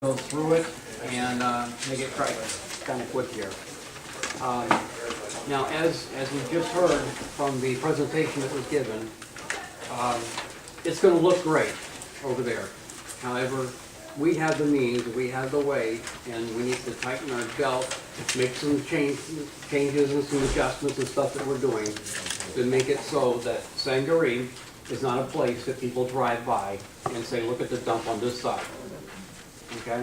Go through it and make it kind of quick here. Now, as we just heard from the presentation that was given, it's going to look great over there. However, we have the means, we have the way, and we need to tighten our belt, make some changes and some adjustments and stuff that we're doing to make it so that Sangaree is not a place that people drive by and say, look at the dump on this side. Okay?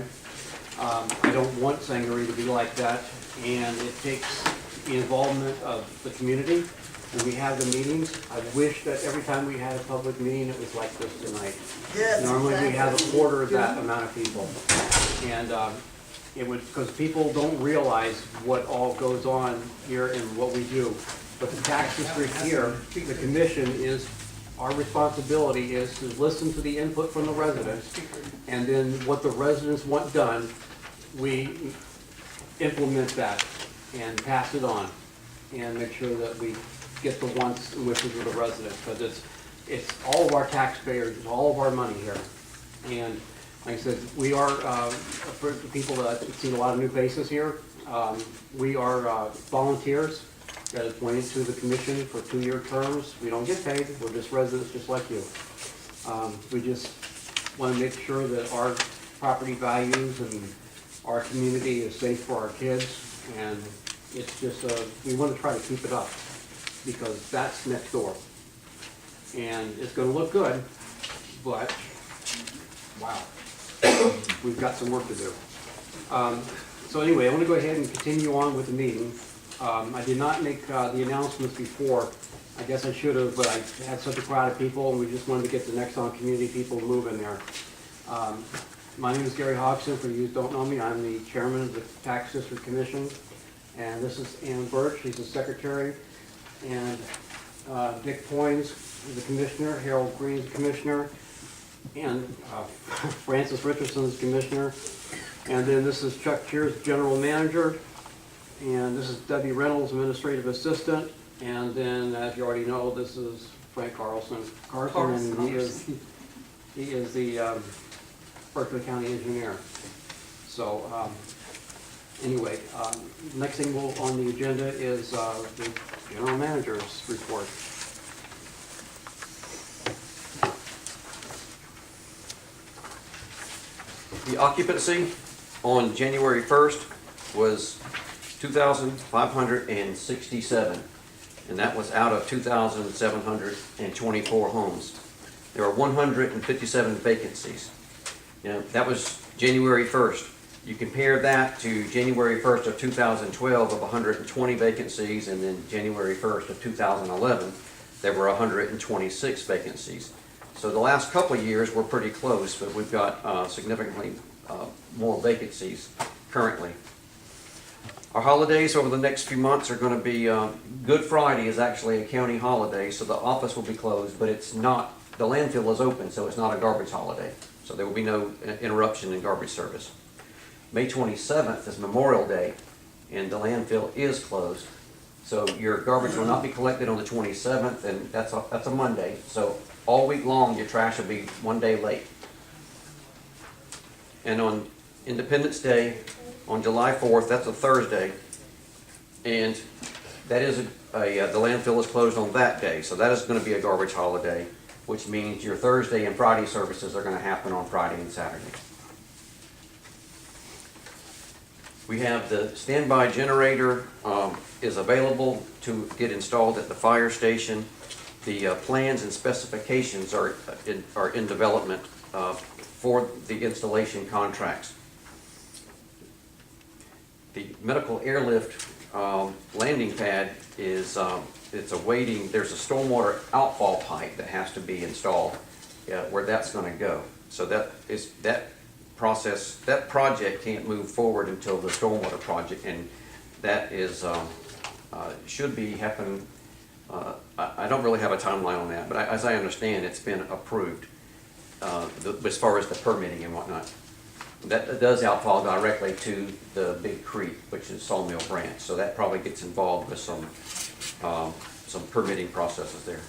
I don't want Sangaree to be like that, and it takes the involvement of the community. When we have the meetings, I wish that every time we had a public meeting, it was like this tonight. Yes, Normally we have a exactly. quarter of that amount of people. And it would, because people don't realize what all goes on here and what we do. But the tax district here, the commission is, our responsibility is to listen to the input from the residents, and then what the residents want done, we implement that and pass it on and make sure that we get the wants and wishes of the residents, because it's all of our taxpayers, it's all of our money here. And like I said, we are, for the people that I've seen a lot of new faces here, we are volunteers that is appointed to the commission for 2-year terms. We don't get paid, we're just residents just like you. We just want to make sure that our property values and our community is safe for our kids, and it's just, we want to try to keep it up, because that's next door. And it's going to look good, but, wow, we've got some work to do. So anyway, I want to go ahead and continue on with the meeting. I did not make the announcements before. I guess I should have, but I had such a crowd of people, and we just wanted to get the Nexton community people moving there. My name is Gary Hodgson. For you who don't know me, I'm the chairman of the Tax District Commission. And this is Ann Birch, she's the secretary. And Dick Poynes is the commissioner, Harold Green is the commissioner, and Francis Richardson is the commissioner. And then this is Chuck Cheers, general manager. And this is Debbie Reynolds, administrative assistant. And then, as you already know, this is Frank Carlson, and he is the Berkeley County engineer. So anyway, next thing on the agenda is the general manager's report. The occupancy on January 1st was 2,567, and that was out of 2,724 homes. There were 157 vacancies. You know, that was January 1st. You compare that to January 1st of 2012 of 120 vacancies, and then January 1st of 2011, there were 126 vacancies. So the last couple of years were pretty close, but we've got significantly more vacancies currently. Our holidays over the next few months are going to be, Good Friday is actually a county holiday, so the office will be closed, but it's not, the landfill is open, so it's not a garbage holiday. So there will be no interruption in garbage service. May 27th is Memorial Day, and the landfill is closed. So your garbage will not be collected on the 27th, and that's a Monday. So all week long, your trash will be 1 day late. And on Independence Day, on July 4th, that's a Thursday, and that is the landfill is closed on that day. So that is going to be a garbage holiday, which means your Thursday and Friday services are going to happen on Friday and Saturday. We have the standby generator is available to get installed at the fire station. The plans and specifications are in development for the installation contracts. The medical airlift landing pad is it's awaiting. There's a stormwater outfall pipe that has to be installed where that's going to go. So that project can't move forward until the stormwater project, and that is should be happening. I don't really have a timeline on that, but as I understand, it's been approved as far as the permitting and whatnot. That does outfall directly to the Big Creek, which is Sawmill Branch. So that probably gets involved with some permitting processes there.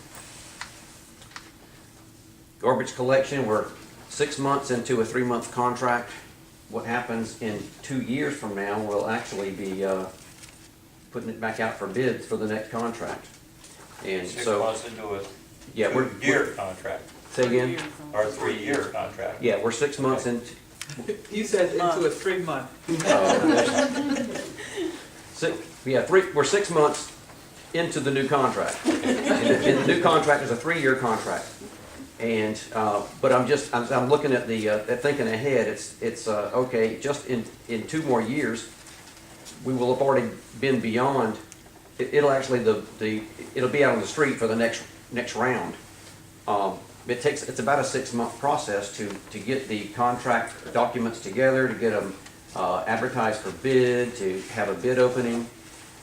Garbage collection, we're 6 months into a 3-month contract. what happens in 2 years from now, we'll actually be putting it back out for bids for the next contract. And 6 so, months into a yeah, we're, 2-year contract, say again? or a 3-year contract. Yeah, we're 6 months into, You said into a 3-month. we're 6 months into the new contract. And the new contract is a 3-year contract. And, but I'm looking at at thinking ahead, it's okay, just in 2 more years, we will have already been beyond, it'll actually, it'll be out on the street for the next round. It's about a 6-month process to get the contract documents together, to get them advertised for bid, to have a bid opening.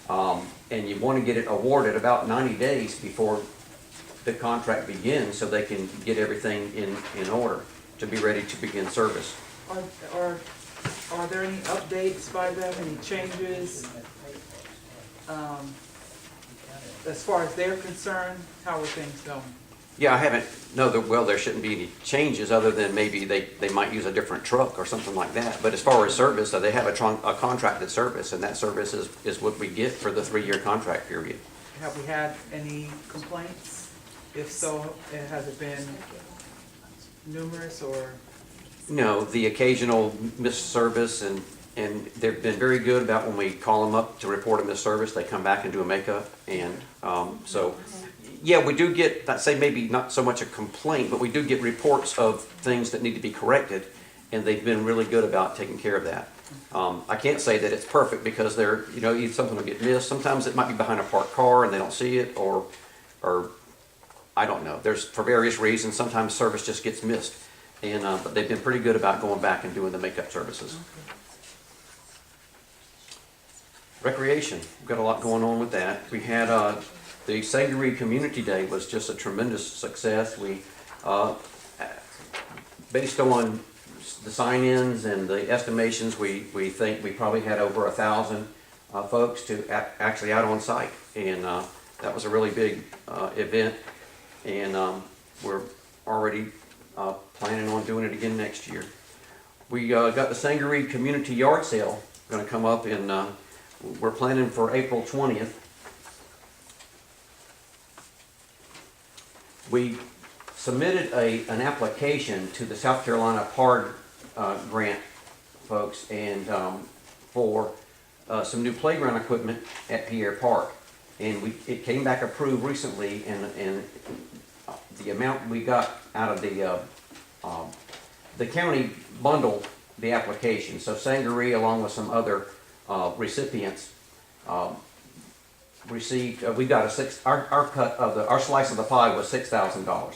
And you want to get it awarded about 90 days before the contract begins, so they can get everything in order to be ready to begin service. Are there any updates by them, any changes? As far as they're concerned, how are things going? Yeah, I haven't, well, there shouldn't be any changes other than maybe they might use a different truck or something like that. But as far as service, they have a contracted service, and that service is what we get for the 3-year contract period. Have we had any complaints? If so, has it been numerous or? No, the occasional missed service, and they've been very good about when we call them up to report a missed service, they come back and do a makeup. And so, yeah, we do get, I'd say maybe not so much a complaint, but we do get reports of things that need to be corrected, and they've been really good about taking care of that. I can't say that it's perfect because something will get missed. Sometimes it might be behind a parked car and they don't see it, or I don't know. There's, for various reasons, sometimes service just gets missed. And, but they've been pretty good about going back and doing the makeup services. Recreation, we've got a lot going on with that. We had, the Sangaree Community Day was just a tremendous success. We, based on the sign-ins and the estimations, we think we probably had over 1,000 folks actually out on site. And that was a really big event. And we're already planning on doing it again next year. We got the Sangaree Community Yard Sale going to come up in, we're planning for April 20th. We submitted an application to the South Carolina PARD grant folks, and for some new playground equipment at Pierre Park. And it came back approved recently, and the amount we got out of the county bundled the application. So Sangaree, along with some other recipients, received. We got our cut of our slice of the pie was $6,000.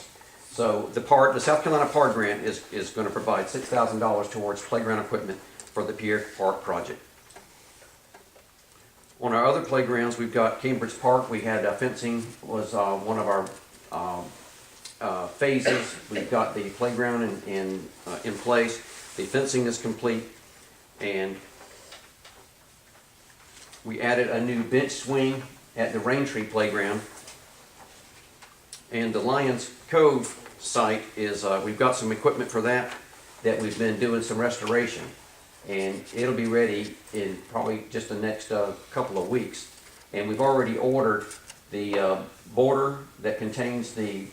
So the South Carolina PARD grant is going to provide $6,000 towards playground equipment for the Pierre Park project. On our other playgrounds, we've got Cambridge Park. We had fencing was one of our phases. We've got the playground in place. The fencing is complete, and we added a new bench swing at the Raintree Playground. And the Lions Cove site is, we've got some equipment for that we've been doing some restoration. And it'll be ready in probably just the next couple of weeks. And we've already ordered the border that contains the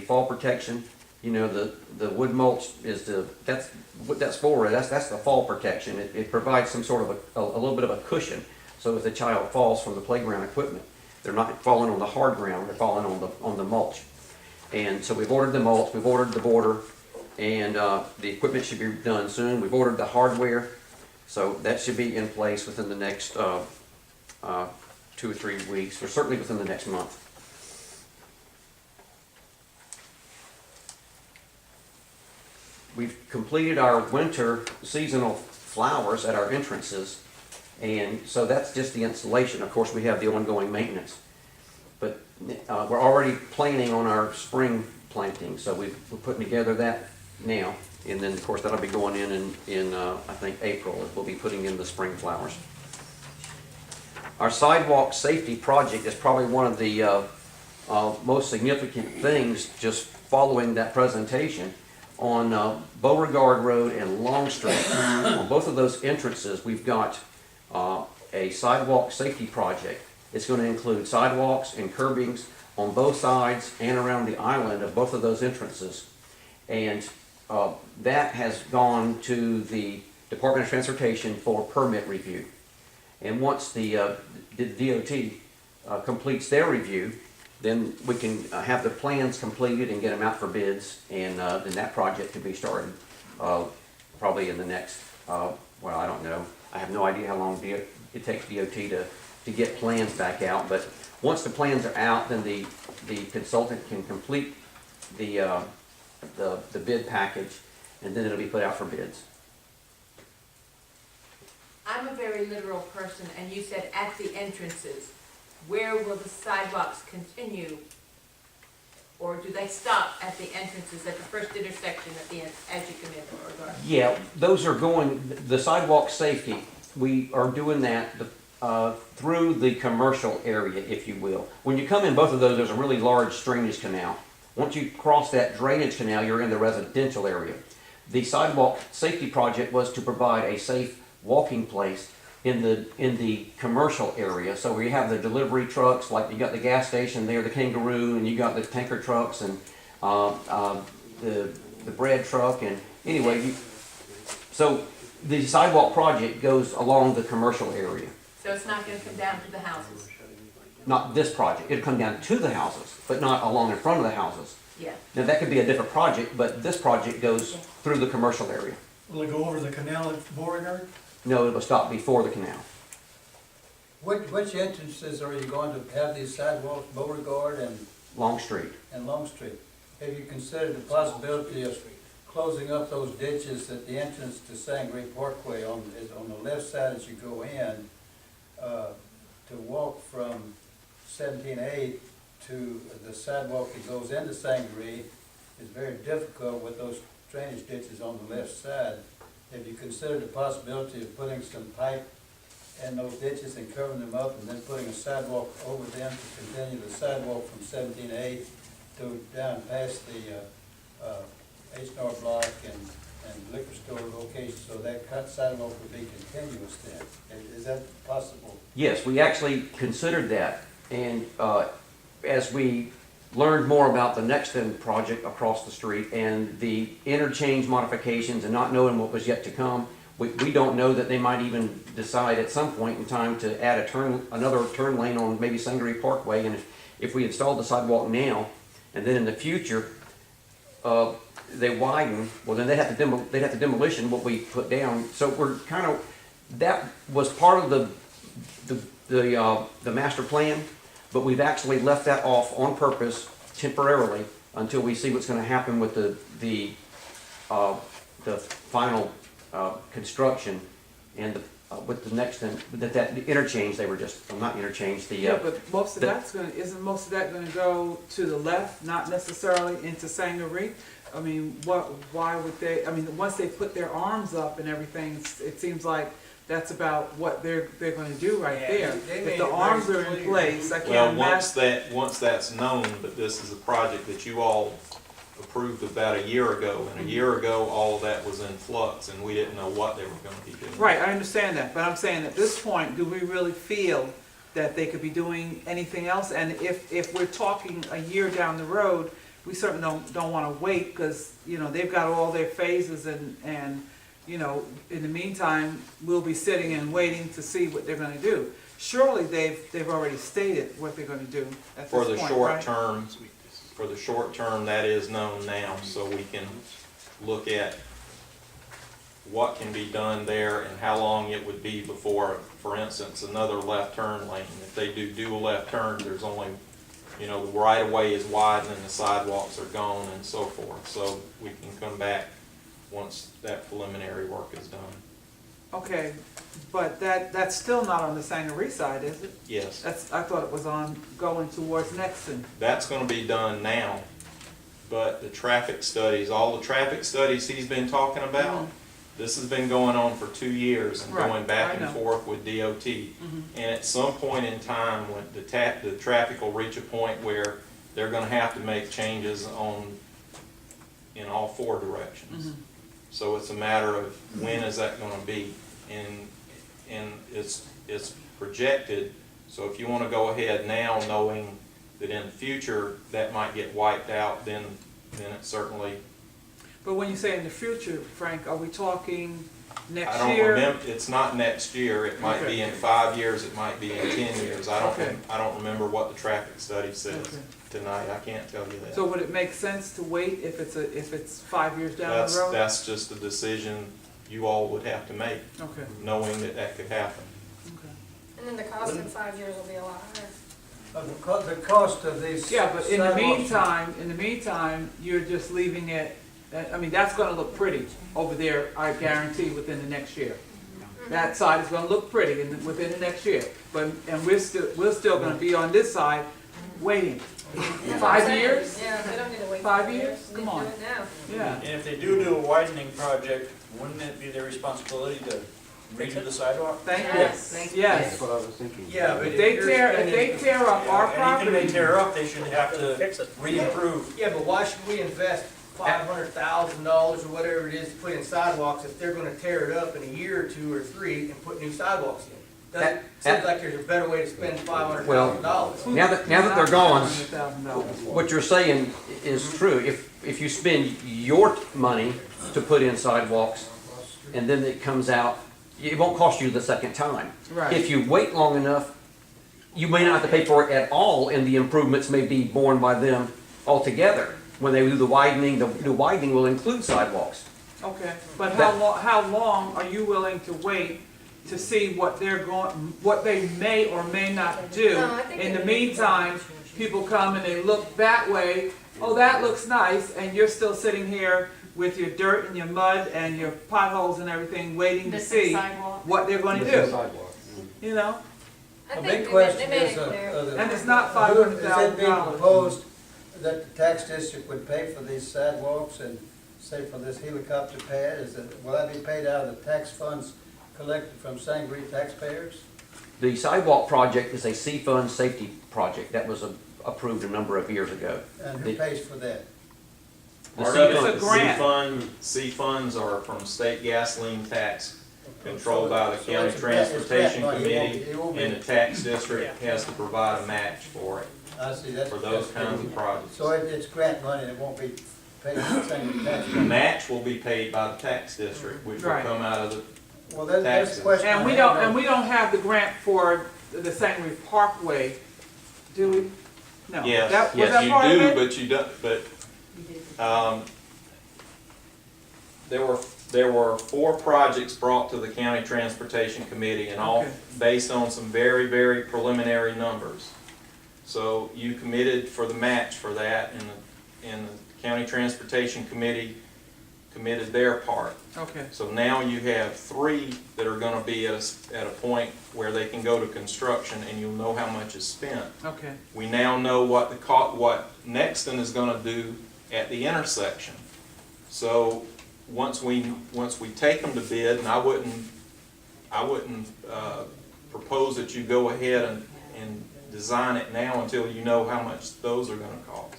fall protection. You know, the wood mulch is that's what that's for. That's the fall protection. It provides some sort of a little bit of a cushion, so if the child falls from the playground equipment, they're not falling on the hard ground, they're falling on the mulch. And so we've ordered the mulch, we've ordered the border, and the equipment should be done soon. We've ordered the hardware, so that should be in place within the next 2 or 3 weeks, or certainly within the next month. We've completed our winter seasonal flowers at our entrances, and so that's just the installation. Of course, we have the ongoing maintenance, but we're already planning on our spring planting, so we're putting together that now, and then of course that'll be going in I think April. We'll be putting in the spring flowers. Our sidewalk safety project is probably one of the most significant things just following that presentation. on Beauregard Road and Long Street, on both of those entrances, we've got a sidewalk safety project. It's going to include sidewalks and curbings on both sides and around the island of both of those entrances. And that has gone to the Department of Transportation for permit review. And once the DOT completes their review, then we can have the plans completed and get them out for bids, and then that project can be started probably in the next, well, I don't know. I have no idea how long it takes DOT to get plans back out, but once the plans are out, then the consultant can complete the bid package, and then it'll be put out for bids. I'm a very literal person, and you said at the entrances. Where will the sidewalks continue? Or do they stop at the entrances, at the first intersection at the end, as you come in Beauregard? Yeah, those are going, the sidewalk safety, we are doing that through the commercial area, if you will. When you come in both of those, there's a really large drainage canal. Once you cross that drainage canal, you're in the residential area. The sidewalk safety project was to provide a safe walking place in the commercial area. So where you have the delivery trucks, like you got the gas station there, the Kangaroo, and you got the tanker trucks and the bread truck, and anyway, so the sidewalk project goes along the commercial area. So it's not gonna come down to the houses? Not this project, it'll come down to the houses, but not along in front of the houses. Yeah. Now that could be a different project, but this project goes through the commercial area. Will it go over the canal at Beauregard? No, it will stop before the canal. Which entrances are you going to have these sidewalks, Beauregard Long Street. and Long Street? Have you considered the possibility of closing up those ditches at the entrance to Sangaree Parkway on the left side as you go in, to walk from 17A to the sidewalk that goes into Sangaree is very difficult with those drainage ditches on the left side. Have you considered the possibility of putting some pipe in those ditches and covering them up, and then putting a sidewalk over them to continue the sidewalk from 17A to down past the H&R Block and liquor store location, so that cut sidewalk would be continuous then? Is that possible? Yes, we actually considered that, and as we learned more about the Nexton project across the street and the interchange modifications and not knowing what was yet to come, we don't know that they might even decide at some point in time to add another turn lane on maybe Sangaree Parkway, and if we install the sidewalk now, and then in the future, they widen, well then they'd have to demolition what we put down. So we're kind of, that was part of the master plan, but we've actually left that off on purpose temporarily until we see what's going to happen with the final construction and with the next that interchange. They were just, well, not interchange, the Yeah, but most of that's isn't most of that gonna go to the left, not necessarily into Sangaree? I mean, why would they, I mean, once they put their arms up and everything, it seems like that's about what they're gonna do right there. If the arms are in place, I Well, can't imagine. once that's known, but this is a project that you all approved about a year ago, and a year ago, all of that was in flux, and we didn't know what they were gonna be doing. Right, I understand that, but I'm saying at this point, do we really feel that they could be doing anything else? And if we're talking a year down the road, we certainly don't wanna wait, because, you know, they've got all their phases and, you know, in the meantime, we'll be sitting and waiting to see what they're gonna do. Surely they've already stated what they're gonna do at this For point, the right? short term, that is known now, so we can look at what can be done there and how long it would be before, for instance, another left turn lane. If they do a left turn, there's only, you know, the right of way is widened and the sidewalks are gone and so forth. So we can come back once that preliminary work is done. Okay, but that's still not on the Sangaree side, is it? Yes, I thought it was on going towards Nexton. that's gonna be done now, but the traffic studies, all the traffic studies he's been talking about, this has been going on for 2 years and Right, going back I and know. forth with DOT. And at some point in time, when the traffic will reach a point where they're gonna have to make changes in all four directions. So it's a matter of when is that gonna be? And it's projected, so if you wanna go ahead now knowing that in the future that might get wiped out, then it certainly, But when you say in the future, Frank, are we talking I next don't year? remember, it's not next year, it might be in 5 years, it might be in 10 years. Okay. I don't remember what the traffic study says Okay. tonight, I can't tell you that. So would it make sense to wait if it's 5 years down the road? That's just a decision you all would have to make, Okay, knowing that that could happen. okay. And then the cost in 5 years will be a lot higher. The cost of these. Yeah, but in the sidewalks- meantime, you're just leaving it, I mean, that's gonna look pretty over there, I guarantee, within the next year. That side is gonna look pretty within the next year, and we're still gonna be on this side waiting. That's what I'm 5 saying. years? Yeah, they don't need to wait 5 5 years? years. They Come do on. it now. Yeah, And if they do a widening project, wouldn't it be their responsibility to redo the sidewalk? thank Yes. you, yes. That's what I was thinking. Yeah, but If they tear up our Anything they property, tear up, they should have to re-improve. Yeah, but why should we invest $500,000 or whatever it is to put in sidewalks if they're gonna tear it up in a year or 2 or 3 and put new sidewalks in? Doesn't, seems like there's a better way to spend $500,000. Now that they're gone, $100,000. what you're saying is true. If you spend your money to put in sidewalks, and then it comes out, it won't cost you the second time. Right. If you wait long enough, you may not have to pay for it at all, and the improvements may be borne by them altogether. When they do the widening will include sidewalks. Okay, but how long are you willing to wait to see what what they may or may not do? No, I think In the it- meantime, people come and they look that way, oh, that looks nice, and you're still sitting here with your dirt and your mud and your potholes and everything, waiting to see what they're gonna Missing do, sidewalk. you know? I The think big they question made is, it clear. And it's not Is it $500,000. being proposed that the tax district would pay for these sidewalks and say for this helicopter pad, will that be paid out of the tax funds collected from Sangaree taxpayers? The sidewalk project is a C-Fund safety project that was approved a number of years ago. And who pays for that? The Part of It's a it, grant. C funds are from state gasoline tax controlled by the So county it's grant transportation money. committee, It won't be- and the tax district has to provide a match for it, I see, that's. for those kinds of projects. So it's grant money, it won't be paid from Sangaree tax. The match will be paid by the tax district, which will Right. come out of the, Well, that's taxes. the question. And I we have. don't have the grant for the Sangaree Parkway, do we? No. yes, That- was yes, that part of you do, it? but you don't, there were 4 projects brought to the county transportation committee, and all Okay. based on some very, very preliminary numbers. So you committed for the match for that, and the county transportation committee committed their part. Okay, So now you have 3 that are gonna be at a point where they can go to construction, and you'll know how much is spent. okay, We now know what what Nexton is gonna do at the intersection. So once we take them to bid, and I wouldn't propose that you go ahead and design it now until you know how much those are gonna cost.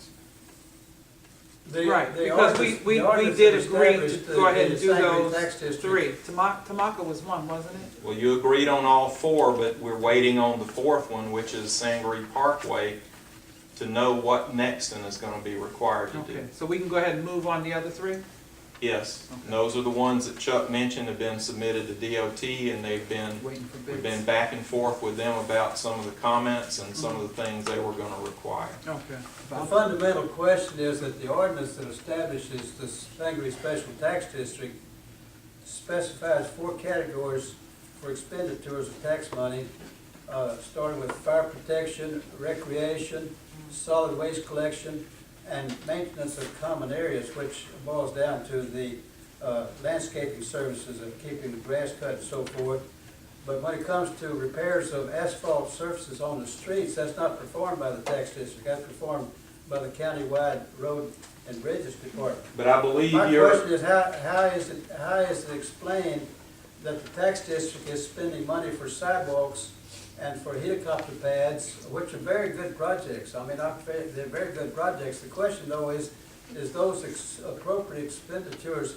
right, because we did agree to go ahead and do those 3. Tamaka was one, wasn't it? Well, you agreed on all 4, but we're waiting on the 4th one, which is Sangaree Parkway, to know what Nexton is gonna be required to do. Okay, so we can go ahead and move on the other 3? Yes, Okay. and those are the ones that Chuck mentioned have been submitted to DOT, and we've Waiting for been bids. back and forth with them about some of the comments and some of the things they were gonna require. Okay. The fundamental question is that the ordinance that establishes the Sangaree Special Tax District specifies 4 categories for expenditures of tax money, starting with fire protection, recreation, solid waste collection, and maintenance of common areas, which boils down to the landscaping services of keeping the grass cut and so forth. But when it comes to repairs of asphalt surfaces on the streets, that's not performed by the tax district, that's performed by the countywide road and bridges department. But I believe My you're, question is, how is it explained that the tax district is spending money for sidewalks and for helicopter pads, which are very good projects? I mean, they're very good projects. The question though is, is those appropriate expenditures,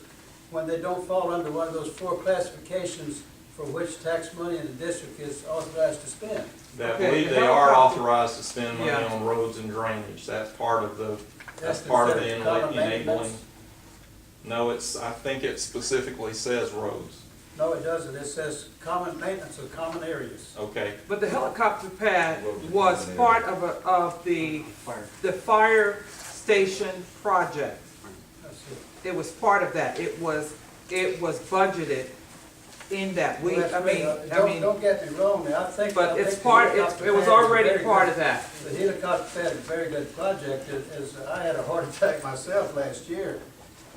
when they don't fall under one of those four classifications for which tax money in the district is authorized to spend. I Okay, believe the they are helicopter- authorized to spend money Yeah. on roads and drainage. That's part of the That's enabling. considered common maintenance? No, I think it specifically says roads. No, it doesn't. It says common maintenance of common areas. Okay, But the helicopter pad was part of the fire station project. That's it. It was part of that. It was budgeted in that. Don't get me wrong, I think. But I it's think the part, helicopter it was pad is a already very part good- of that. The helicopter pad is a very good project. I had a heart attack myself last year,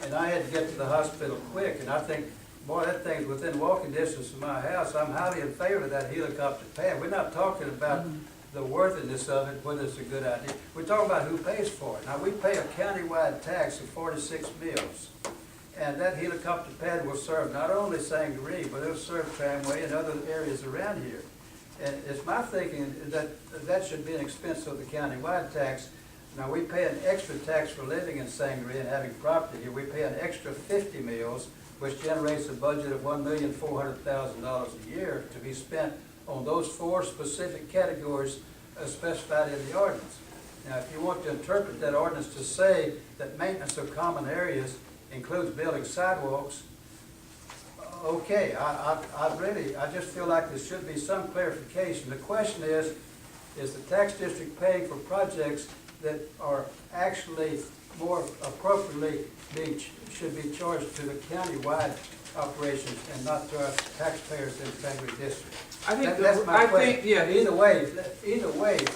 and I had to get to the hospital quick, and I think, boy, that thing's within walking distance of my house. I'm highly in favor of that helicopter pad. We're not talking about the worthiness of it, whether it's a good idea. We're talking about who pays for it. Now, we pay a countywide tax of 46 mills. And that helicopter pad will serve not only Sangaree, but it'll serve Tramway and other areas around here. And it's my thinking that that should be an expense of the countywide tax. Now, we pay an extra tax for living in Sangaree and having property here. We pay an extra 50 mills, which generates a budget of $1,400,000 a year to be spent on those four specific categories specified in the ordinance. Now, if you want to interpret that ordinance to say that maintenance of common areas includes building sidewalks, okay, I just feel like there should be some clarification. The question is the tax district paying for projects that are actually more appropriately should be charged to the countywide operations and not to our taxpayers in the Sangaree district? I think, That's my question. yeah. Either way,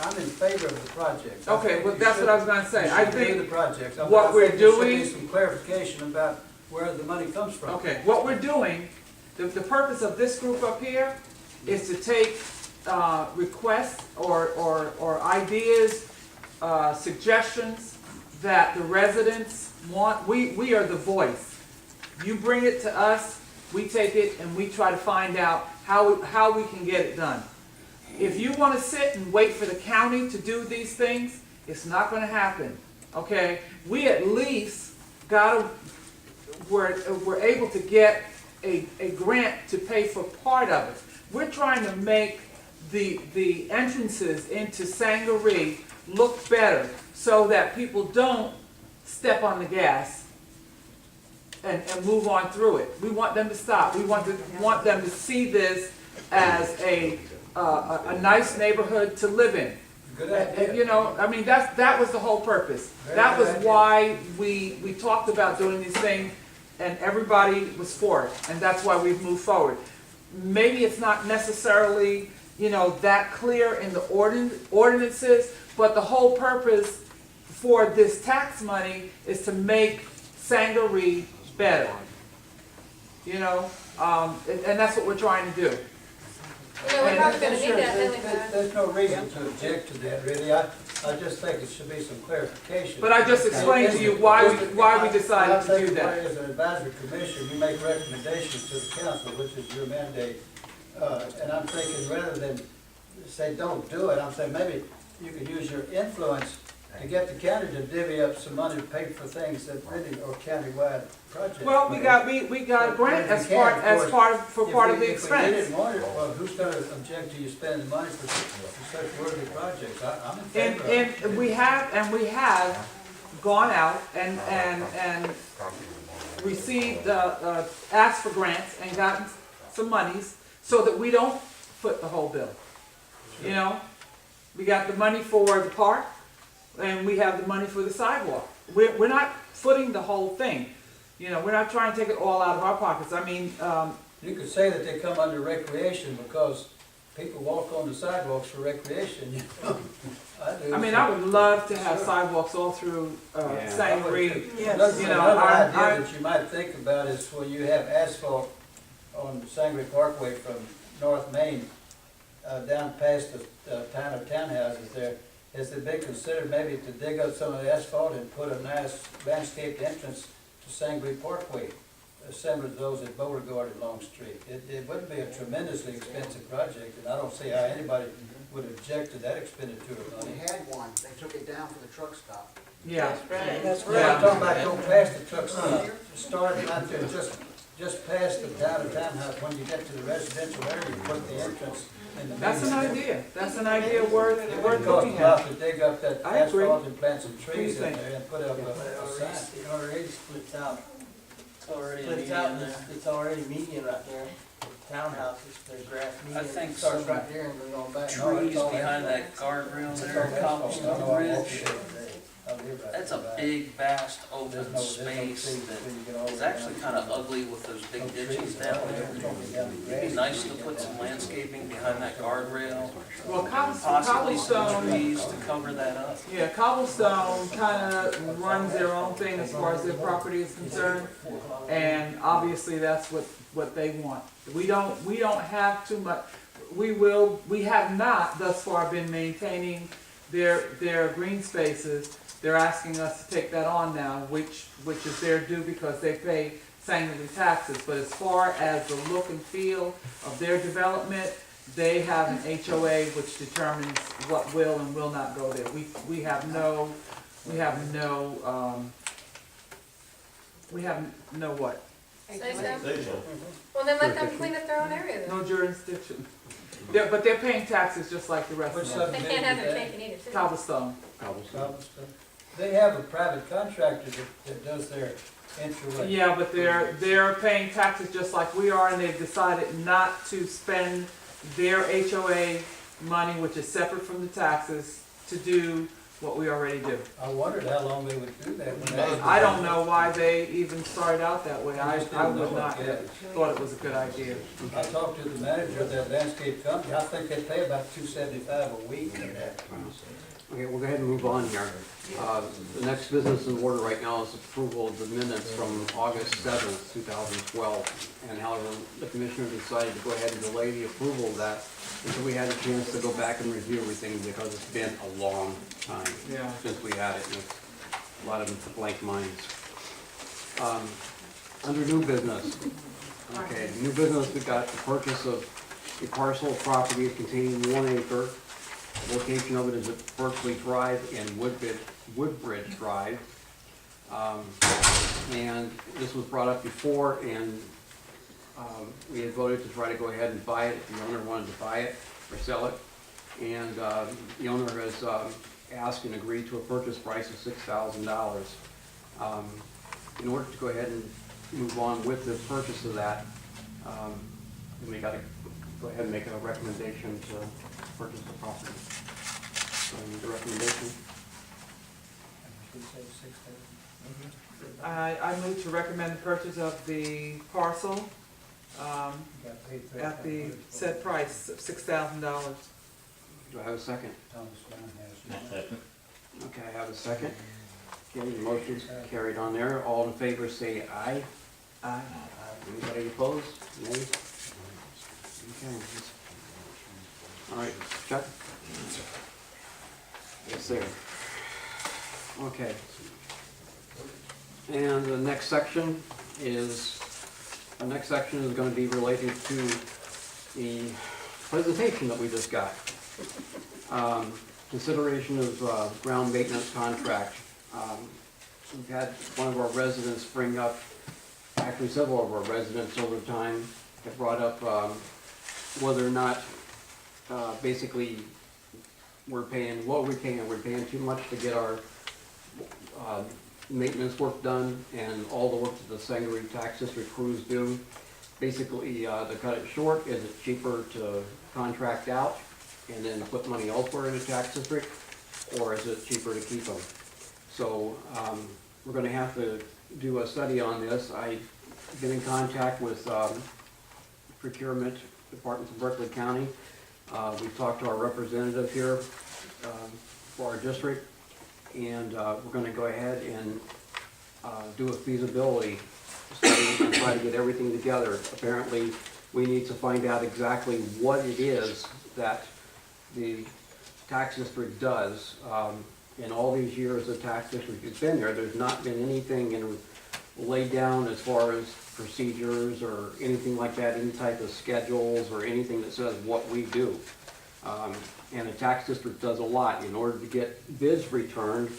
I'm in favor of the projects. I Okay, think well, you that's should- what I was gonna say. you I should do think the projects. I what think we're there should doing- be some clarification about where the money comes from. Okay, what we're doing, the purpose of this group up here is to take requests or ideas, suggestions that the residents want. We are the voice. You bring it to us, we take it and we try to find out how we can get it done. If you want to sit and wait for the county to do these things, it's not going to happen, okay? We at least we're able to get a grant to pay for part of it. We're trying to make the entrances into Sangaree look better so that people don't step on the gas and move on through it. We want them to stop. We want them to see this as a nice neighborhood to live in. Good And, idea. you know, I mean, that was the whole purpose. Very That good was idea. why we talked about doing these things, and everybody was for it, and that's why we've moved forward. Maybe it's not necessarily, that clear in the ordinances, but the whole purpose for this tax money is to make Sangaree better. And that's what we're trying to do. We're probably gonna need that helipad. There's no reason to object to that, really. I just think it should be some clarification. But I just explained to you why we decided to do that. I'm thinking, as an advisory commission, you make recommendations to the council, which is your mandate. And I'm thinking, rather than say, don't do it, I'm saying maybe you could use your influence to get the county to divvy up some money to pay for things that really are countywide projects. Well, we got a grant as part of the If we expense. didn't want it, well, who's gonna object to you spending money for such worthy projects? I'm in favor of it. And we have gone out and received, asked for grants and gotten some monies so that we don't foot the whole bill. We got the money for the park and we have the money for the sidewalk. We're not footing the whole thing. We're not trying to take it all out of our pockets. I mean, You could say that they come under recreation because people walk on the sidewalks for recreation, I mean, I would love to have sidewalks all through Sangaree. Another You know, I- idea that you might think about is when you have asphalt on Sangaree Parkway from North Main, down past the town of townhouses there, has it been considered maybe to dig up some of the asphalt and put a nice landscaped entrance to Sangaree Parkway, similar to those at Beauregard and Long Street? It wouldn't be a tremendously expensive project, and I don't see how anybody would object to that expenditure of We money. had one, they took it down for the truck stop. Yeah, That's right. I'm talking about go past the truck stop, start out there, just past the townhouse, when you get to the residential area, put the entrance in the. that's an main idea, that's an idea worth It worth would cost looking a lot at. to dig up that I agree. asphalt and plant some do you trees in think? there and put up a sign. It already splits out. It's already a Splits out, median there. it's already median right there. Townhouses, there's grass median. I think Starts some right there and goes on back. Trees behind that guardrail there, cobblestone bridge. That's a big, vast, open space that is actually kind of ugly with those big ditches down there. It'd be nice to put some landscaping behind that guardrail, Well, possibly some cobblestone, trees to cover that up. yeah, cobblestone kind of runs their own thing as far as their property is concerned. And obviously, that's what they want. We don't have too much, we have not thus far been maintaining their green spaces. They're asking us to take that on now, which is their due because they pay Sangaree taxes. But as far as the look and feel of their development, they have an HOA which determines what will and will not go there. We have no what? Say so? Well, then let them clean up their own area then. No jurisdiction. But they're paying taxes just like the rest of them. They can't have their cake and eat it too. Cobblestone. They have a private contractor that does their entryway. Yeah, but they're paying taxes just like we are, and they've decided not to spend their HOA money, which is separate from the taxes, to do what we already do. I wondered how long they would do that. When they- I don't know why they even started out that way. I would not have thought it was a good idea. I talked to the manager of that landscape company, I think they pay about $275 a week. Okay, we'll go ahead and move on here. The next business in order right now is approval of the minutes from August 7th, 2012. And however, the commissioner decided to go ahead and delay the approval of that until we had a chance to go back and review everything because it's been a long time Yeah. since we had it. And it's a lot of blank minds. Under new business, okay, new business, we got the purchase of a parcel of property containing 1 acre. The location of it is at Berkeley Drive and Woodbridge Drive. And this was brought up before, and we had voted to try to go ahead and buy it if the owner wanted to buy it or sell it. And the owner has asked and agreed to a purchase price of $6,000. In order to go ahead and move on with the purchase of that, we got to go ahead and make a recommendation to purchase the property. So I need a recommendation. I move to recommend the purchase of the parcel at the said price of $6,000. Do I have a second? Thomas Brown has it. Okay, I have a second. Okay, the motion's carried on there. All in favor say aye. Aye. Anybody opposed? Nay? Okay. All right, Chuck? Yes, sir. Okay. And the next section is going to be related to the presentation that we just got. Consideration of ground maintenance contract. We've had one of our residents bring up, actually several of our residents over time have brought up whether or not basically we're paying too much to get our maintenance work done and all the work that the Sangaree Tax District crews do. Basically, to cut it short, is it cheaper to contract out and then put money elsewhere in the tax district, or is it cheaper to keep them? So we're going to have to do a study on this. I've been in contact with procurement departments of Berkeley County. We've talked to our representative here for our district, and we're going to go ahead and do a feasibility study and try to get everything together. Apparently, we need to find out exactly what it is that the tax district does. In all these years the tax district has been there, there's not been anything laid down as far as procedures or anything like that, any type of schedules or anything that says what we do. And the tax district does a lot. In order to get bids returned,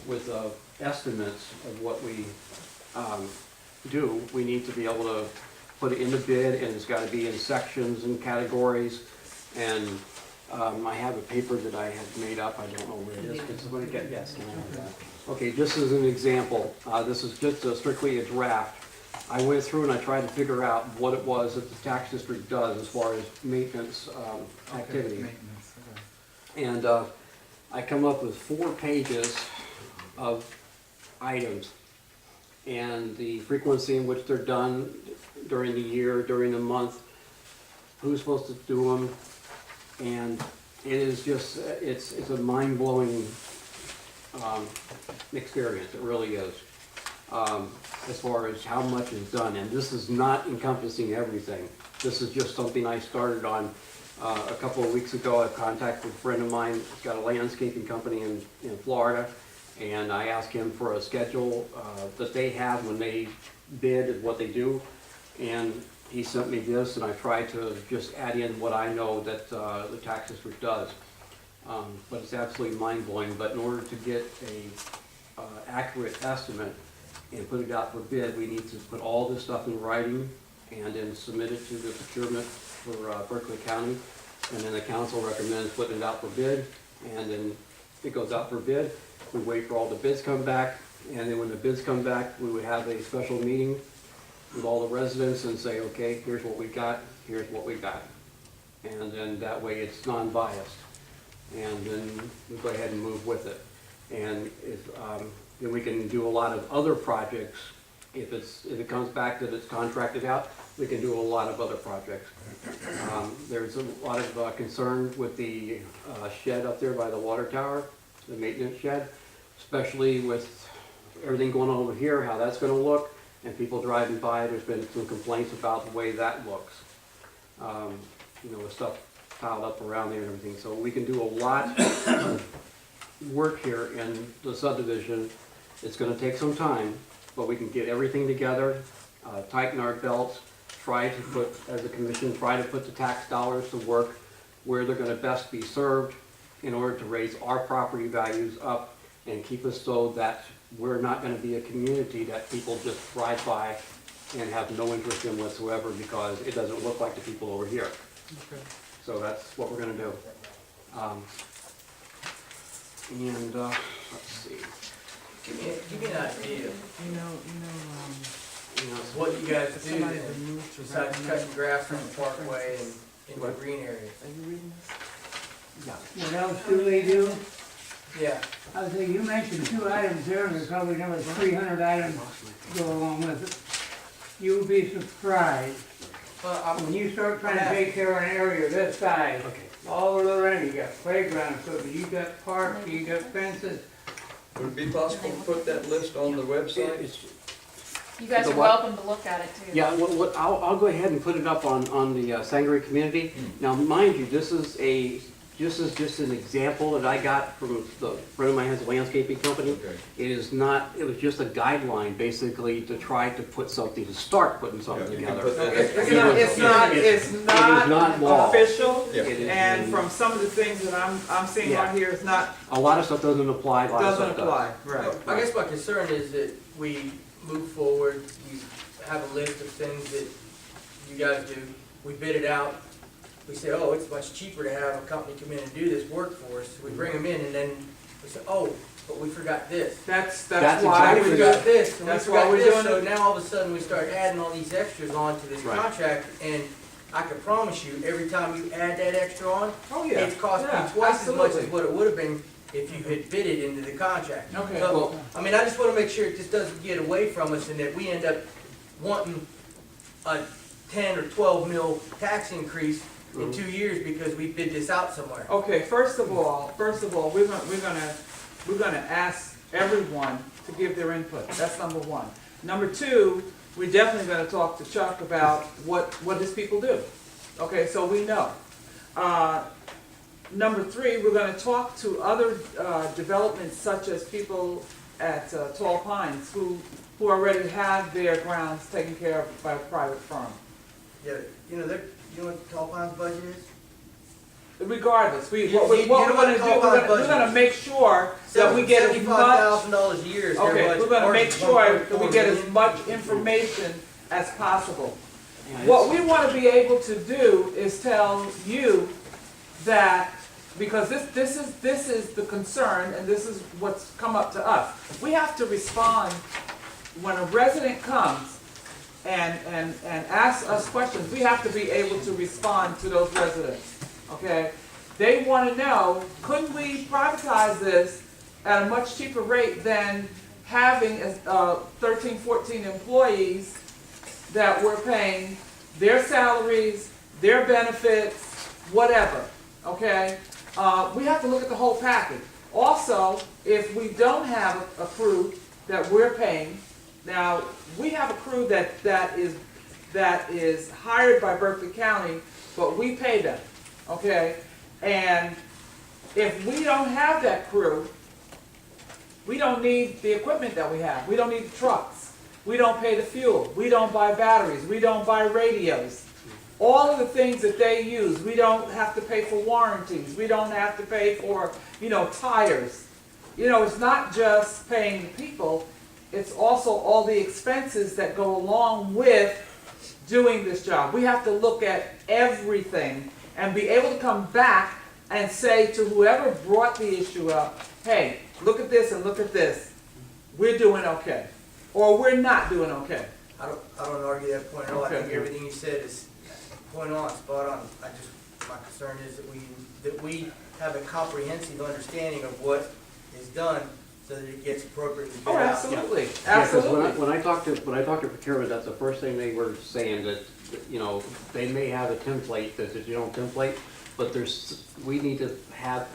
with estimates of what we do, we need to be able to put it in the bid, and it's gotta be in sections and categories. And I have a paper that I had made up, I don't know where it is, can somebody get, yes, can I have that? Okay, just as an example, this is just strictly a draft. I went through and I tried to figure out what it was that the tax district does as far as maintenance activity. Maintenance, okay. And I come up with 4 pages of items, and the frequency in which they're done during the year, during the month, who's supposed to do them, and it is just, it's a mind-blowing experience, it really is, as far as how much is done. And this is not encompassing everything. This is just something I started on a couple of weeks ago. I contacted a friend of mine, he's got a landscaping company in Florida, and I asked him for a schedule that they have when they bid and what they do. And he sent me this, and I tried to just add in what I know that the tax district does. But it's absolutely mind-blowing. But in order to get a accurate estimate and put it out for bid, we need to put all this stuff in writing and then submit it to the procurement for Berkeley County. And then the council recommends putting it out for bid, and then it goes out for bid. We wait for all the bids come back, and then when the bids come back, we would have a special meeting with all the residents and say, okay, here's what we got, here's what we got. And then that way it's non-biased. And then we go ahead and move with it. And if, then we can do a lot of other projects. If it comes back that it's contracted out, we can do a lot of other projects. There's a lot of concern with the shed up there by the water tower, the maintenance shed, especially with everything going on over here, how that's gonna look, and people driving by. There's been some complaints about the way that looks. You know, with stuff piled up around there and everything. So we can do a lot of work here in the subdivision. It's gonna take some time, but we can get everything together, tighten our belts, try to put, as a commission, try to put the tax dollars to work where they're gonna best be served in order to raise our property values up and keep us so that we're not gonna be a community that people just drive by and have no interest in whatsoever because it doesn't look like the people over here. Okay. So that's what we're gonna do. Let's see. Give me an idea You know, of what you guys do somebody then, that moved to besides Round cutting Mountain. grass from the parkway and in the green areas. Are you reading this? What else do they do? Yeah, I was saying, you mentioned 2 items there, and there's probably another 300 items to go along with it. You'll be surprised, well, when you start trying to take care of an area this size, all over the end, you got playground equipment, you got parks, you got fences. Would it be possible to put that list on the website? You guys The are what? welcome to look at it too. Yeah, I'll go ahead and put it up on the Sangaree community. Now, mind you, this is just an example that I got from the friend of mine has a landscaping company. Okay. It is not, it was just a guideline, basically, to try to put something, to start putting something Yeah, you can together. put that- It's not not law. official, Yeah. It is- and from some of the things that I'm seeing Yeah. on here, it's not, A lot of stuff doesn't apply, a lot of doesn't stuff does. apply, right. I guess my concern is that we move forward, you have a list of things that you guys do, we bid it out, we say, oh, it's much cheaper to have a company come in and do this work for us, we bring them in, and then we say, oh, but we forgot this. That's That's why We exactly we forgot this, and we That's why forgot we're this, doing so it. now all of a sudden we start adding all these extras on to this Right. contract, and I can promise you, every time you add that extra on, Oh, yeah. it's costing Yeah, you twice as much as absolutely. what it would have been if you had bid it into the contract. Okay. So, Well- I mean, I just wanna make sure it just doesn't get away from us and that we end up wanting a 10 or 12 mil tax increase in 2 years because we bid this out somewhere. Okay, first of all, we're gonna ask everyone to give their input, that's number one. Number two, we're definitely gonna talk to Chuck about what his people do. Okay, so we know. Number three, we're gonna talk to other developments such as people at Tall Pines who already have their grounds taken care of by a private firm. Yeah, you know what Tall Pines budget is? regardless, You what we're don't wanna gonna do, call we're out gonna budget. make sure that we get as much, $75,000 a year is their okay, budget. we're gonna Ours make is sure that we 1.4 get as million. much information as possible. Yeah, What it's- we wanna be able to do is tell you that, because this is the concern, and this is what's come up to us. We have to respond when a resident comes and asks us questions, we have to be able to respond to those residents, okay? They wanna know, couldn't we privatize this at a much cheaper rate than having 13, 14 employees that we're paying their salaries, their benefits, whatever, okay? We have to look at the whole package. Also, if we don't have a crew that we're paying, now, we have a crew that is hired by Berkeley County, but we pay them, okay? And if we don't have that crew, we don't need the equipment that we have. We don't need the trucks. We don't pay the fuel. We don't buy batteries. We don't buy radios. All of the things that they use, we don't have to pay for warranties. We don't have to pay for, tires. It's not just paying the people, it's also all the expenses that go along with doing this job. We have to look at everything and be able to come back and say to whoever brought the issue up, hey, look at this and look at this. We're doing okay. Or we're not doing okay. I don't argue that point at all. I think Okay. everything you said is point on, spot on. My concern is that we have a comprehensive understanding of what is done so that it gets appropriately bid Oh, out. absolutely, Yeah, 'cause absolutely. when I talked to procurement, that's the first thing they were saying, that, they may have a template, that if you don't template, but we need to have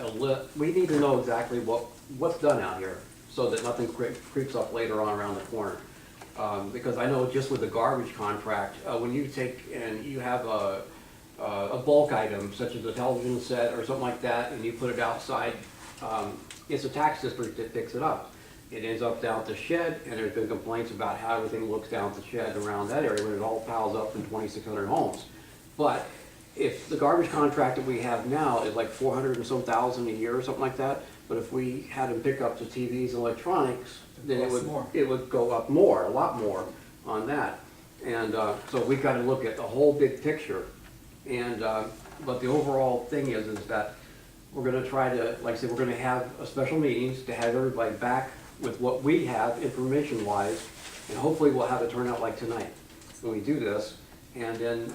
we need to know exactly what's done out here, so that nothing creeps up later on around the corner. Because I know just with the garbage contract, when you take and you have a bulk item, such as a television set or something like that, and you put it outside, it's a tax district that picks it up. It ends up down at the shed, and there's been complaints about how everything looks down at the shed around that area, when it all piles up in 2,600 homes. But if the garbage contract that we have now is like 400 and some thousand a year or something like that, but if we had them pick up the TVs and electronics, then it would go up more, a lot more on that. And so we've got to look at the whole big picture. And but the overall thing is that we're going to try to, like I said, we're going to have a special meetings to have everybody back with what we have information-wise, and hopefully we'll have a turnout like tonight when we do this, and then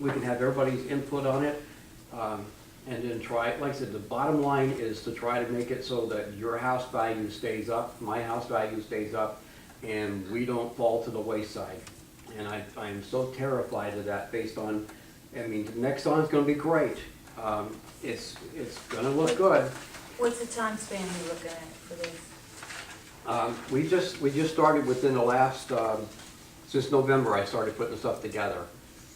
we can have everybody's input on it, and then try, like I said, the bottom line is to try to make it so that your house value stays up, my house value stays up, and we don't fall to the wayside. And I'm so terrified of that based on, Nexton's gonna be great. It's gonna look good. What's the time span you're looking at for this? We just started within the last, since November, I started putting the stuff together.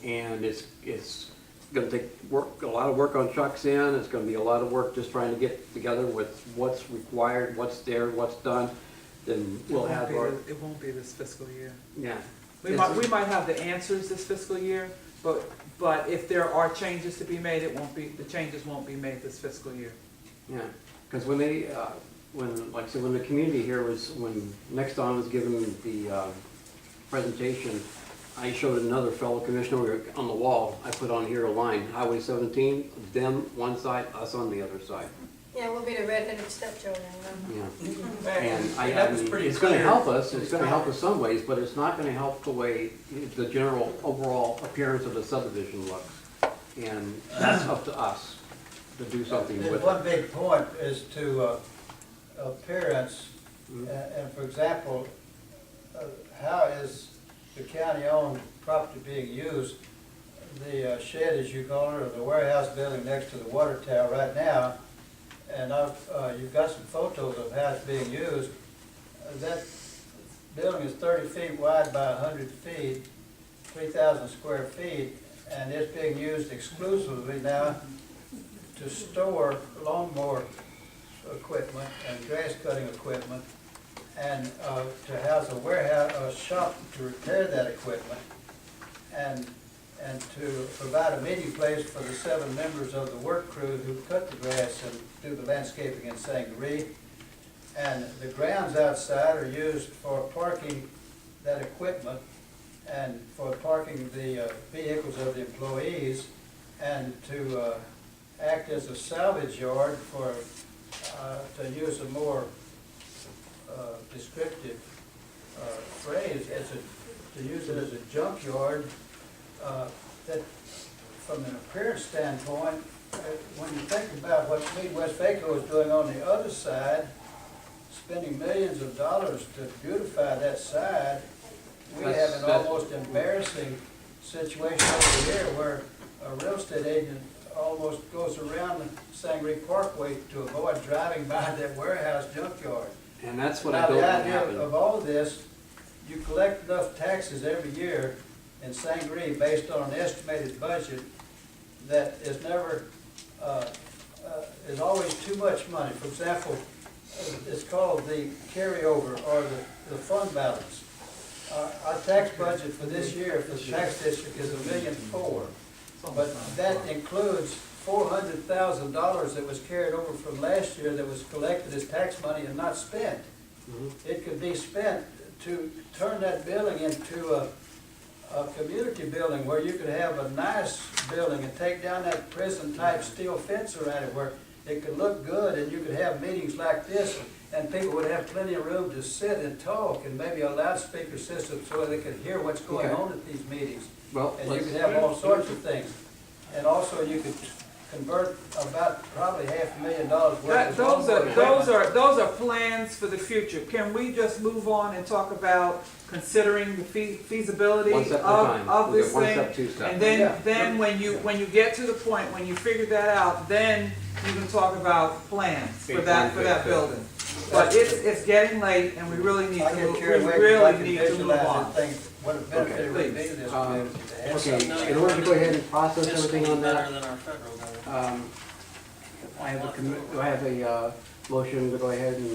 And it's gonna take a lot of work on Chuck's end. It's gonna be a lot of work just trying to get together with what's required, what's there, what's done. Then we'll have our, It won't be this fiscal year. yeah. We might have the answers this fiscal year, but if there are changes to be made, the changes won't be made this fiscal year. Yeah, because when they, like I said, when the community here when Nexton was giving the presentation, I showed another fellow commissioner on the wall. I put on here a line, Highway 17, them one side, us on the other side. Yeah, we'll be the redheaded stepchildren, Yeah. And And that was pretty it's gonna clear. help us, it's gonna help us some ways, but it's not gonna help the way the general overall appearance of the subdivision looks. And that's up to us to do something There's with one it. big point is to appearance, and for example, how is the county-owned property being used? The shed, as you call it, or the warehouse building next to the water tower right now, and you've got some photos of how it's being used. That building is 30 feet wide by 100 feet, 3,000 square feet, and it's being used exclusively now to store lawnmower equipment and grass cutting equipment, and to house a warehouse, a shop to repair that equipment. And and to provide a meeting place for the 7 members of the work crew who cut the grass and do the landscaping in Sangaree. And the grounds outside are used for parking that equipment and for parking the vehicles of the employees, and to act as a salvage yard for, to use a more descriptive phrase, to use it as a junkyard, that from an appearance standpoint, when you think about what Mead Westvaco is doing on the other side, spending millions of dollars to beautify that side, we have an almost embarrassing situation over here where a real estate agent almost goes around the Sangaree Parkway to avoid driving by that warehouse junkyard. And that's what I Now, don't the want idea happen. of all this, you collect enough taxes every year in Sangaree based on an estimated budget that is never, is always too much money. For example, it's called the carryover or the fund balance. Our tax budget for this year for the tax district is $1.4 million, but that includes $400,000 that was carried over from last year that was collected as tax money and not spent. It could be spent to turn that building into a community building where you could have a nice building and take down that prison-type steel fence around it where it could look good, and you could have meetings like this, and people would have plenty of room to sit and talk, and maybe a loudspeaker system so they could hear what's going on at these meetings. Well, And you could have all sorts of things. And also you could convert about probably $500,000 worth of. Those are plans for the future. Can we just move on and talk about considering the feasibility One step at a time. of We'll this get one thing? step, two steps. And Yeah. then when you get to the point, when you figure that out, then you can talk about plans for Phase that, one, phase two. building. But it's getting late and we really need I to get move, we carried away really because I need can to move visualize on. and think what a benefit it would be to this community to have something. Okay, in order to go ahead and process everything on Better that, than our federal government. do I have a motion to go ahead and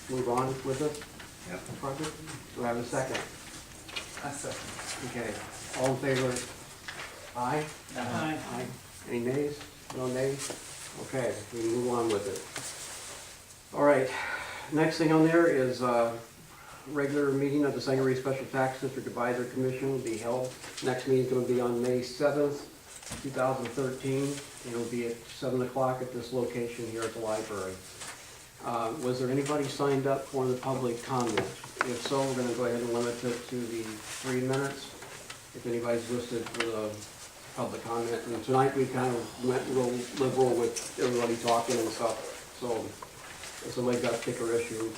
move on with this project? Do I have a second? That's it. Okay, all in favor? Aye? Aye. Aye. Any nays? No nays? Okay, we move on with it. All right, next thing on there is regular meeting of the Sangaree Special Tax District Advisory Commission will be held. Next meeting is going to be on May 7th, 2013. It'll be at 7 o'clock at this location here at the library. Was there anybody signed up for the public comment? If so, we're going to go ahead and limit it to the 3 minutes. If anybody's listed for the public comment. And tonight we kind of went real liberal with everybody talking and stuff. So it's a leg up kicker issue.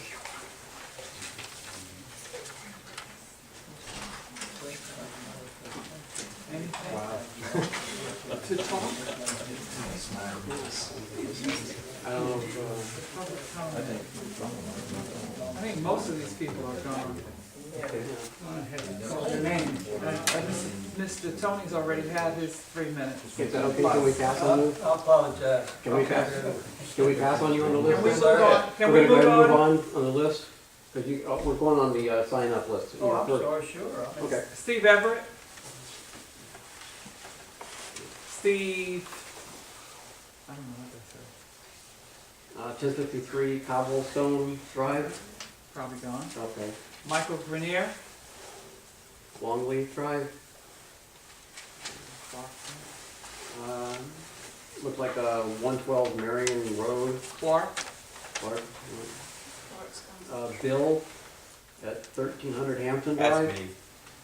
To talk? I don't know if, I think most of these people are gone. What's your name? Mr. Tony's already had his 3 minutes. is that okay? Can we pass on you? I apologize. Can we pass? Can we pass on you on the list? Can we then? move on? Can we We're gonna move go ahead and on? move on the list? Because you, we're going on the sign-up list. Oh, I'm Yeah, sorry, sure. I mean, Okay. Steve Everett? Steve, I don't know what that says. 1053 Cobblestone Drive. Probably gone. Okay. Michael Grenier? Longleaf Drive. Looks like 112 Marion Road. Clark? Clark. Bill at 1300 Hampton Drive. That's me,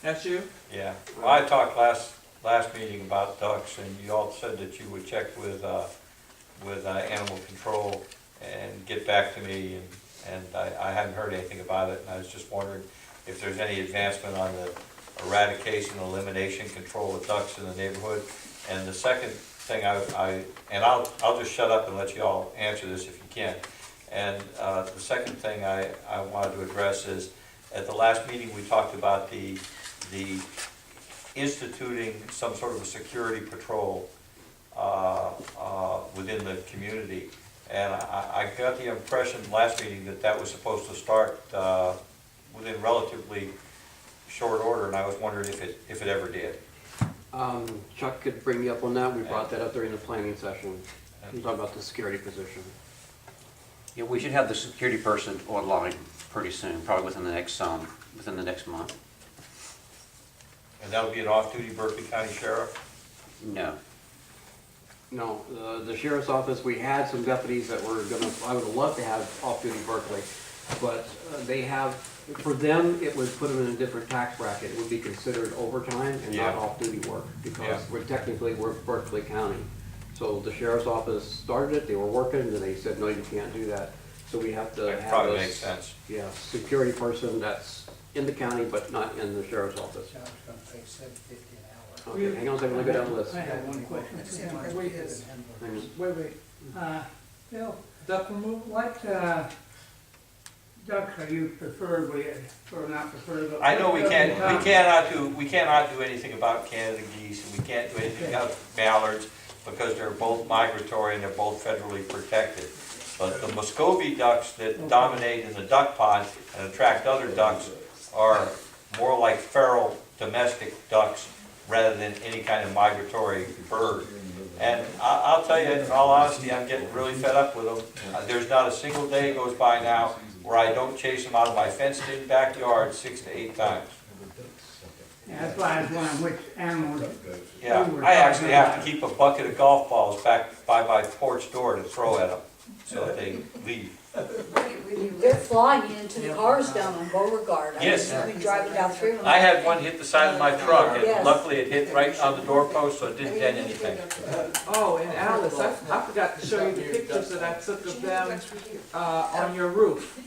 That's you? yeah. Well, I talked last meeting about ducks, and you all said that you would check with animal control and get back to me, and I hadn't heard anything about it, and I was just wondering if there's any advancement on the eradication, elimination, control of ducks in the neighborhood. And the second thing I'll just shut up and let you all answer this if you can. And the second thing I wanted to address is, at the last meeting, we talked about the instituting some sort of a security patrol within the community. And I got the impression last meeting that that was supposed to start within relatively short order, and I was wondering if it ever did. Chuck could bring me up on that. We brought that up during the planning session. We talked about the security position. Yeah, we should have the security person online pretty soon, probably within the next month. And that'll be an off-duty Berkeley County Sheriff? No. No, the sheriff's office, we had some deputies that were gonna, I would love to have off-duty Berkeley, but they have, for them, it would put them in a different tax bracket. It would be considered overtime and not Yeah. off-duty work, Yeah. because we're Berkeley County. So the sheriff's office started it, they were working, and then they said, no, you can't do that. So we have to That have probably a makes sense. yeah, security person that's in the county, but not in the sheriff's office. John's gonna pay $7.50 an hour. Okay, hang on a second, let me go down the list. I have one question. Wait, Hang on. Bill, duck removal? what, ducks are you preferred with, or not preferred? but I know we what cannot do anything about Canada geese, and we can't do anything about mallards, because they're both migratory and they're both federally protected. But the Muscovy ducks that dominate in the duck pond and attract other ducks are more like feral domestic ducks rather than any kind of migratory bird. And I'll tell you, in all honesty, I'm getting really fed up with them. There's not a single day goes by now where I don't chase them out of my fenced-in backyard 6 to 8 times. Yeah, that's why I was wondering which animals. Yeah, you were I actually talking have to keep a bucket of golf balls back by my porch door to throw at them, so that they leave. They're flying into the cars down on Beauregard. Yes. I've been driving down through them. I had one hit the side of my truck, and Yes. luckily it hit right on the doorpost, so it didn't dent anything. Oh, and Alice, I forgot to show you the pictures that I took of them, on your roof.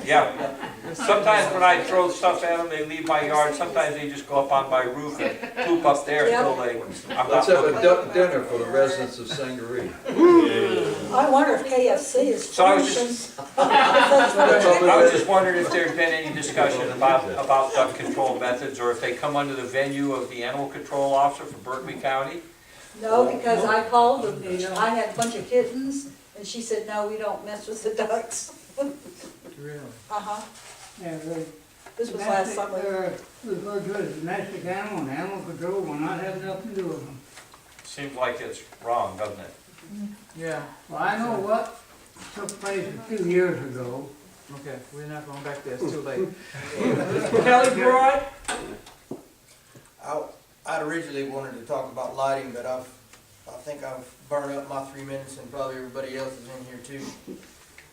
Yeah, sometimes when I throw stuff at them, they leave my yard, sometimes they just go up on my roof and poop up there until I'm Let's not have a looking. duck dinner for the residents of Sangaree. I wonder if KFC is So I was furnishing. just, I was just wondering if there's been any discussion about duck control methods, or if they come under the venue of the animal control officer for Berkeley County. No, because I called them, I had a bunch of kittens, and she said, no, we don't mess with the ducks. Really? Uh-huh, Yeah, the this was last domestic, summer. referred to as domestic animal, and animal control will not have nothing to do with them. Seems like it's wrong, doesn't it? Yeah, Well, I know what took place a few years ago. okay, we're not going back there, it's too late. Kelly Broad? I'd originally wanted to talk about lighting, but I think I've burned up my 3 minutes, and probably everybody else is in here too.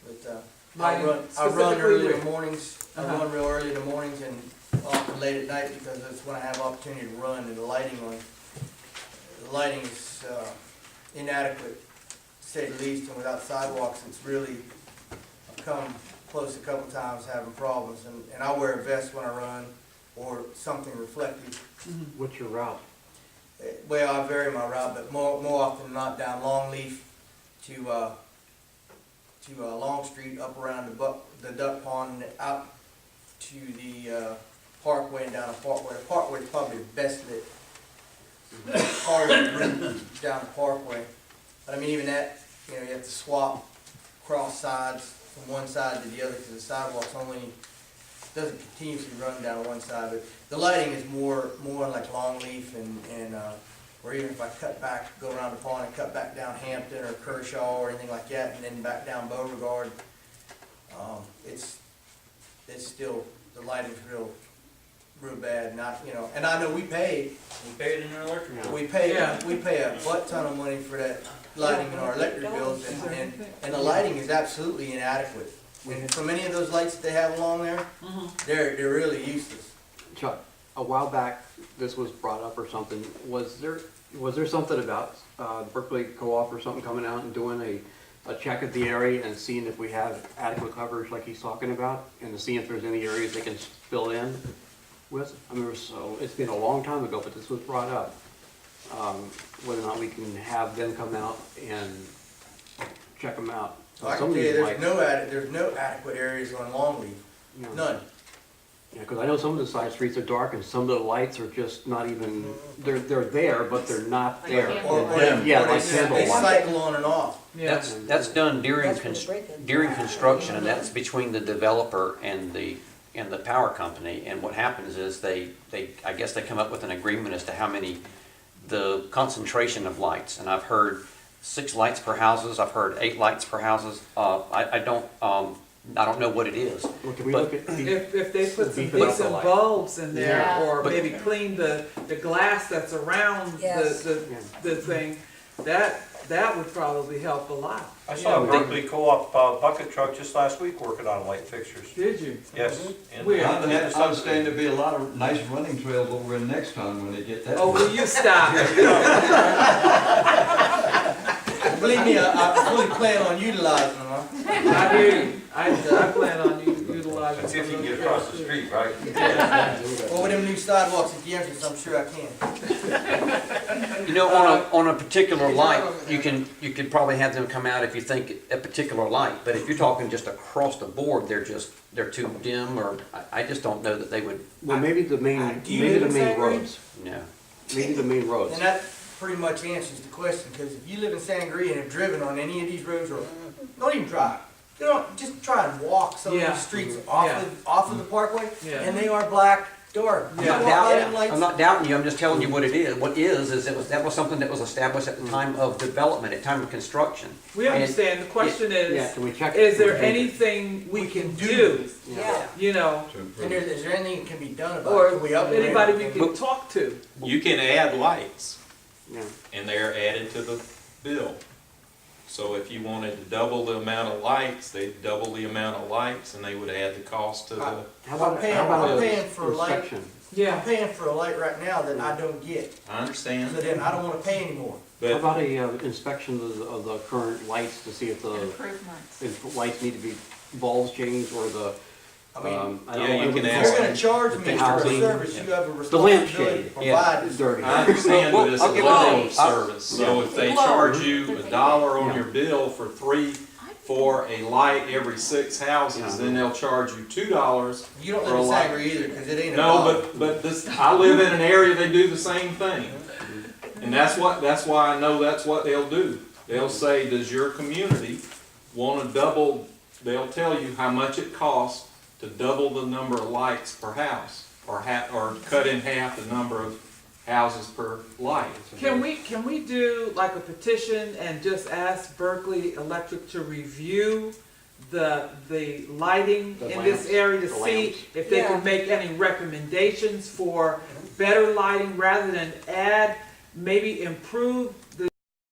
But I Lighting run specifically early in where? the mornings. I Uh-huh. run real early in the mornings and often late at night, because that's when I have opportunity to run, and the lighting is inadequate, to say the least, and without sidewalks, it's really, I've come close a couple times having problems, and I wear a vest when I run, or something reflective. What's your route? Well, I vary my route, but more often than not, down Longleaf to Long Street, up around the duck pond, and out to the Parkway and down the Parkway. The Parkway is probably the best lit part of the route down the Parkway. But I mean, even that, you have to swap cross sides from one side to the other, because the sidewalks only doesn't continuously run down one side. But the lighting is more like Longleaf and or even if I cut back, go around the pond and cut back down Hampton or Kershaw or anything like that, and then back down Beauregard, it's still, the lighting's real bad. And I know we pay it in our electric bill. we pay a butt ton of money for that lighting in our electric bills, and the lighting is absolutely inadequate. And from any of those lights that they have along there, they're really useless. Chuck, a while back, this was brought up or something. Was there something about Berkeley Co-op or something coming out and doing a check of the area and seeing if we have adequate coverage like he's talking about, and to see if there's any areas they can fill in with? I mean, it's been a long time ago, but this was brought up. Whether or not we can have them come out and check them out. So I Some can of tell you, these there's no adequate areas on Longleaf, lights, none. Yeah, because I know some of the side streets are dark and some of the lights are just not even, they're there, but they're not there. Yeah, like candle They lights. cycle on and off. That's done during, That's where the break-in. during construction, and that's between the developer and the and the power company, and what happens is I guess they come up with an agreement as to how many, the concentration of lights, and I've heard 6 lights per houses, I've heard 8 lights per houses, I don't know what it is. Well, can we But- look at the, If they put some Beef it up a decent light. bulbs in there, Yeah. or But- maybe clean the glass that's around Yes. the thing, that would probably help a lot. I saw a Berkeley Co-op bucket truck just last week working on light fixtures. Did you? Yes. in- Where? in the I understand subdivision. there'll be a lot of nice running trails over in Nexton when they get that. Oh, will you stop? Believe me, I fully plan on utilizing them, huh? I hear you. I plan on utilizing. Let's see if you can get across the street, right? Well, with them new sidewalks at the entrance, I'm sure I can. You know, on a particular light, you could probably have them come out if you think a particular light, but if you're talking just across the board, they're too dim, or I just don't know that they would, well, maybe the main, Do you maybe live the in main Sangaree? roads, no. maybe the main roads. And that pretty much answers the question, because if you live in Sangaree and have driven on any of these roads, or don't even drive, you know, just try and walk some of Yeah. these streets Yeah. off of the parkway, Yeah. and they are black, dark. I'm You not walk by them doubting, lights- I'm not doubting you, I'm just telling you what it is. What is that was something that was established at the time of development, at time of construction. We understand. The question Yeah, is, can we check? is there can we check it? anything we can do? Yeah. You know, And is there anything that can be done about or it? Can we upgrade anybody we it? can talk to? You can add lights, Yeah. and they're added to the bill. So if you wanted to double the amount of lights, they'd double the amount of lights, and they would add the cost to the, How I'm about, paying- how about I'm a paying for a light. inspection? Yeah. I'm paying for a light right now that I don't get, I understand, so then I don't wanna pay anymore. How but about a inspection of the current lights to see if the, Improvements. if lights need to be bulbs changed or the, I mean, I don't yeah, know. you can if ask you're gonna charge me for a housing, service, you have a The responsibility lampshade, to provide this. dirty. I understand that it's a I'll give level it of service. So if they charge you $1 on Yeah. your bill for a light every 6 houses, then they'll charge you $2. You don't For live a in light. Sangaree either, cause it ain't a No, dollar. but this, I live in an area, they do the same thing. And that's why I know that's what they'll do. They'll say, does your community wanna double, they'll tell you how much it costs to double the number of lights per house, or cut in half the number of houses per light. Can we do like a petition and just ask Berkeley Electric to review the lighting The in this lamps, area to the see lamps. if they Yeah. can make any recommendations for better lighting rather than add, maybe improve the